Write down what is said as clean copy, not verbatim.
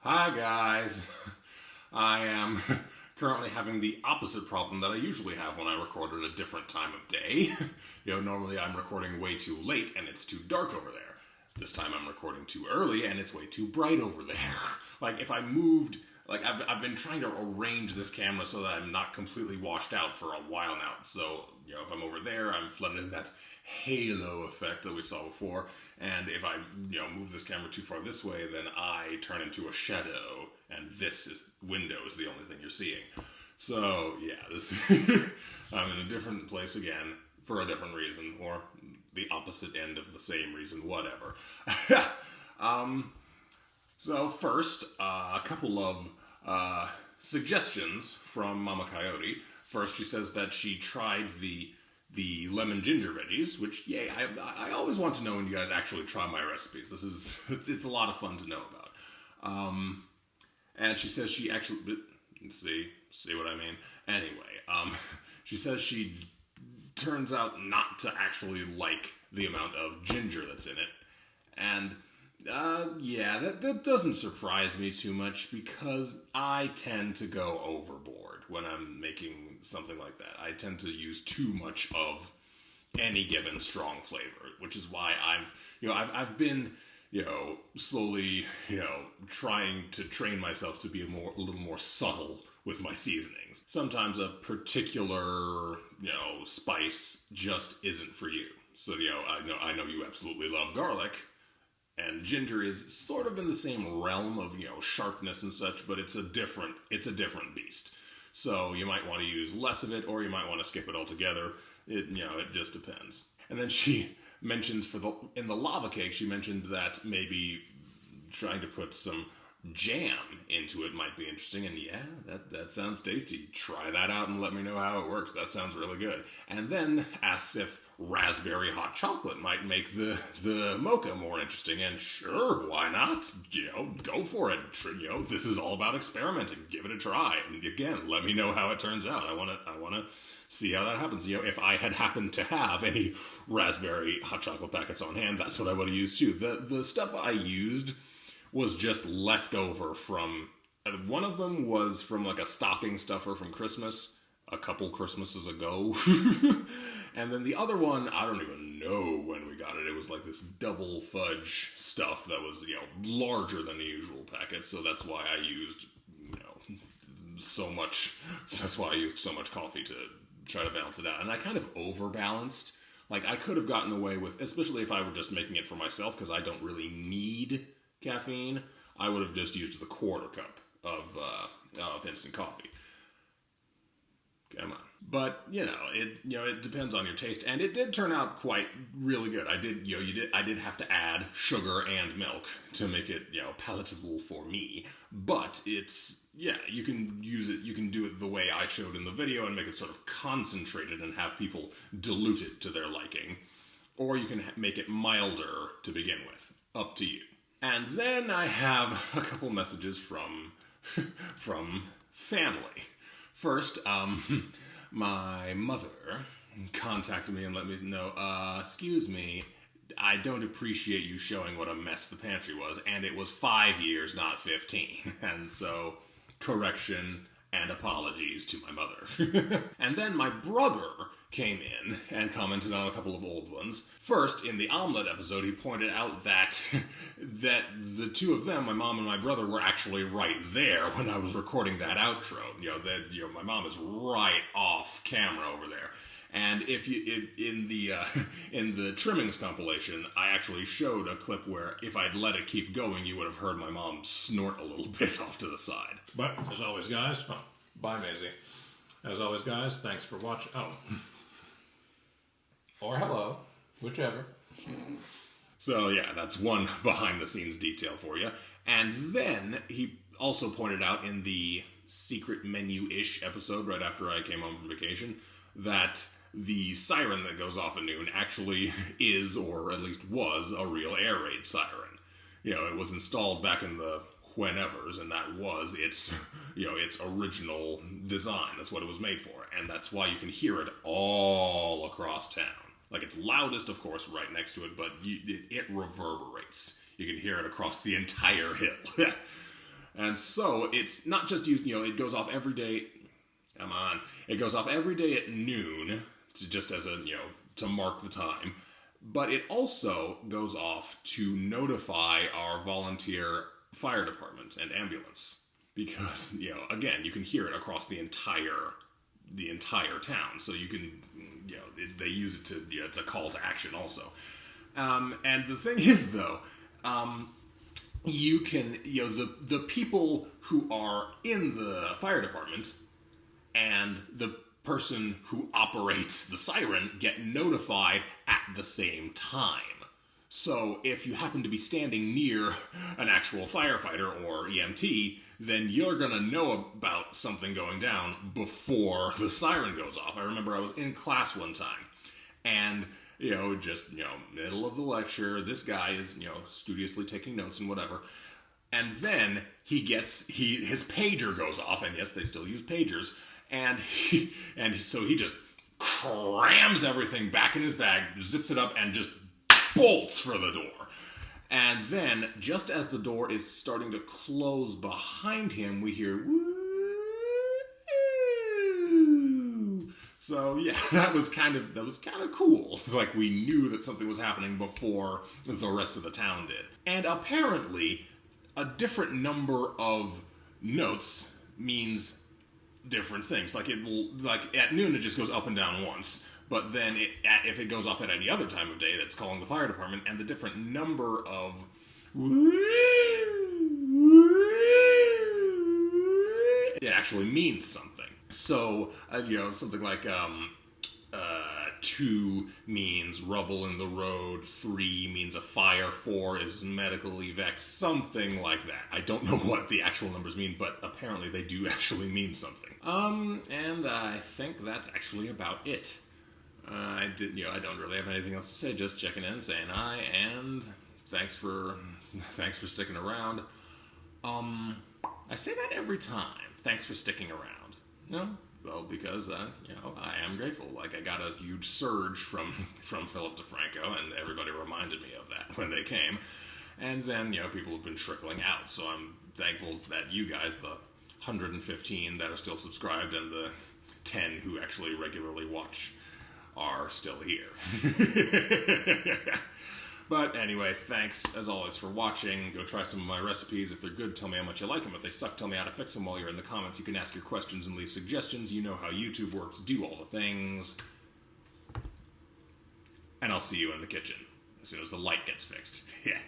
Hi guys. I am currently having the opposite problem that I usually have when I record at a different time of day. Normally I'm recording way too late and it's too dark over there. This time I'm recording too early and it's way too bright over there. Like if I moved, I've been trying to arrange this camera so that I'm not completely washed out for a while now. So, if I'm over there, I'm flooded in that halo effect that we saw before. And if I, move this camera too far this way, then I turn into a shadow. And this window is the only thing you're seeing. So, yeah, I'm in a different place again for a different reason, or the opposite end of the same reason, whatever. So first, a couple of suggestions from Mama Coyote. First, she says that she tried the lemon ginger veggies, which, yay, I always want to know when you guys actually try my recipes. It's a lot of fun to know about. And she says she actually, see what I mean? Anyway, she says she turns out not to actually like the amount of ginger that's in it. And that doesn't surprise me too much because I tend to go overboard when I'm making something like that. I tend to use too much of any given strong flavor, which is why I've been, slowly, trying to train myself to be a little more subtle with my seasonings. Sometimes a particular, spice just isn't for you. So, I know you absolutely love garlic. And ginger is sort of in the same realm of, sharpness and such, but it's a different beast. So you might want to use less of it, or you might want to skip it altogether. It just depends. And then she mentions in the lava cake, she mentioned that maybe trying to put some jam into it might be interesting. And yeah, that sounds tasty. Try that out and let me know how it works. That sounds really good. And then asks if raspberry hot chocolate might make the mocha more interesting. And sure, why not? Go for it. This is all about experimenting. Give it a try. And again, let me know how it turns out. I want to see how that happens. If I had happened to have any raspberry hot chocolate packets on hand, that's what I would have used too. The stuff I used was just left over from, one of them was from like a stocking stuffer from Christmas, a couple Christmases ago. And then the other one, I don't even know when we got it. It was like this double fudge stuff that was, larger than the usual packet. So that's why I used, so much coffee to try to balance it out. And I kind of overbalanced. Like I could have gotten away with, especially if I were just making it for myself, because I don't really need caffeine, I would have just used the quarter cup of instant coffee. Come on. But, it depends on your taste, and it did turn out quite really good. I did have to add sugar and milk to make it, palatable for me, but it's, you can use it, you can do it the way I showed in the video and make it sort of concentrated and have people dilute it to their liking, or you can make it milder to begin with. Up to you. And then I have a couple messages from family. First, my mother contacted me and let me know, excuse me, I don't appreciate you showing what a mess the pantry was, and it was 5 years, not 15. And so, correction and apologies to my mother. And then my brother came in and commented on a couple of old ones. First, in the omelet episode, he pointed out that the two of them, my mom and my brother, were actually right there when I was recording that outro. My mom is right off camera over there. And if you in the trimmings compilation, I actually showed a clip where if I'd let it keep going, you would have heard my mom snort a little bit off to the side. But as always, guys, bye, Maisie. As always, guys, thanks for watching. Oh. Or hello, whichever. So yeah, that's one behind-the-scenes detail for you. And then he also pointed out in the secret menu-ish episode right after I came home from vacation that the siren that goes off at noon actually is, or at least was, a real air raid siren. It was installed back in the whenevers, and that was its original design. That's what it was made for, and that's why you can hear it all across town. Like, it's loudest, of course, right next to it, but it reverberates. You can hear it across the entire hill. And so it's not just it goes off every day. Come on, it goes off every day at noon, just as a to mark the time. But it also goes off to notify our volunteer fire department and ambulance because again you can hear it across the entire town. So you can they use it to it's a call to action also. And the thing is though. You can, the people who are in the fire department and the person who operates the siren get notified at the same time. So if you happen to be standing near an actual firefighter or EMT, then you're going to know about something going down before the siren goes off. I remember I was in class one time, and middle of the lecture, this guy is, studiously taking notes and whatever. And then his pager goes off, and yes, they still use pagers. So he just crams everything back in his bag, zips it up, and just bolts for the door. And then, just as the door is starting to close behind him, we hear woo. So yeah, that was kind of cool. Like we knew that something was happening before the rest of the town did. And apparently, a different number of notes means different things. Like at noon it just goes up and down once, but then if it goes off at any other time of day, that's calling the fire department, and the different number of it actually means something. So, something like 2 means rubble in the road, 3 means a fire, 4 is medical evac, something like that. I don't know what the actual numbers mean, but apparently they do actually mean something. And I think that's actually about it. I don't really have anything else to say, just checking in, saying hi, and thanks for sticking around. I say that every time. Thanks for sticking around. No? Well, because, I am grateful. Like, I got a huge surge from Philip DeFranco, and everybody reminded me of that when they came. And then, people have been trickling out, so I'm thankful that you guys, the 115 that are still subscribed, and the 10 who actually regularly watch, are still here. But anyway, thanks as always for watching. Go try some of my recipes. If they're good, tell me how much you like them. If they suck, tell me how to fix them. While you're in the comments, you can ask your questions and leave suggestions. You know how YouTube works. Do all the things. And I'll see you in the kitchen as soon as the light gets fixed. Yeah.